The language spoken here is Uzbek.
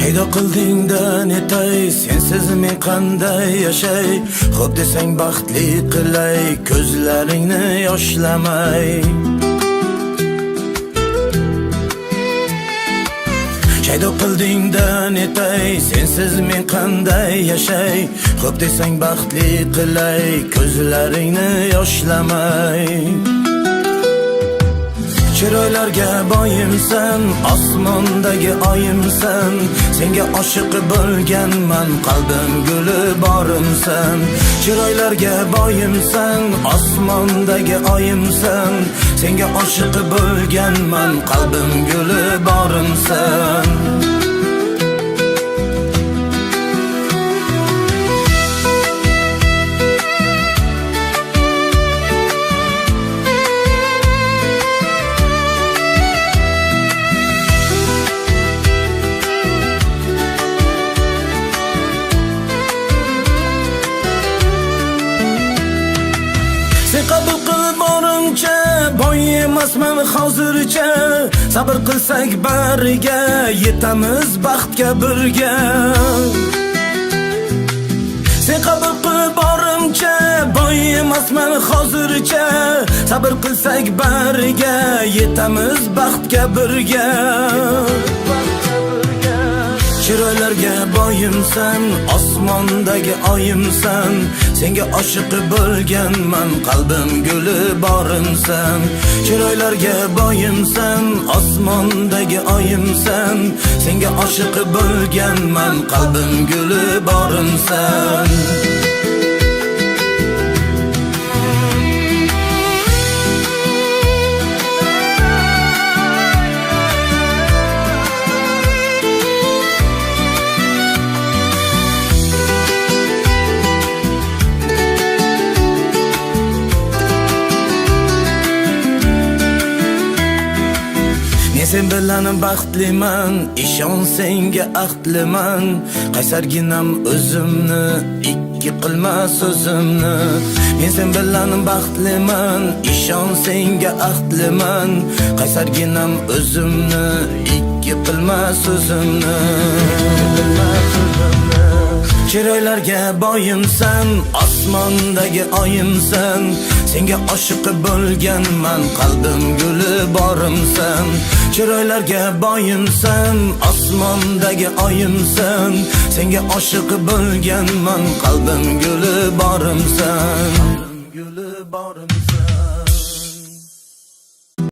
Paydo qildingda netay, sensiz men qanday yashay? Xo'p desang baxtli qilay, ko'zlaringni yoshlamay. Paydo qildingda netay, sensiz men qanday yashay? Xo'p desang baxtli qilay, ko'zlaringni yoshlamay. Chiroylarga boyimsan, osmondagi oyimsan, senga oshiq bo'lganman, qalbim guli borimsan. Chiroylarga boyimsan, osmondagi oyimsan, senga oshiq bo'lganman, qalbim guli borimsan. Qabul qil borimcha, boy emasman hozircha. Sabr qilsak bariga, yetamiz baxtga birga. Sen qabul qil borimcha, boy emasman hozircha. Sabr qilsak bariga, yetamiz baxtga birga. Chiroylarga boyimsan, osmondagi oyimsan, senga oshiq bo'lganman, qalbim guli borimsan. Chiroylarga boyimsan, osmondagi oyimsan, senga oshiq bo'lganman, qalbim guli borimsan. Sen bilan baxtliman, ishon senga ahdliman. Qaysarginam o'zimni, ikki qilma so'zimni. Men sen bilan baxtliman, ishon senga ahdliman. Qaysarginam o'zimni, ikki qilma so'zimni. Chiroylarga boyimsan, osmondagi oyimsan, senga oshiq bo'lganman, qalbim guli borimsan. Chiroylarga boyimsan, osmondagi oyimsan, senga oshiq bo'lganman, qalbim guli borimsan.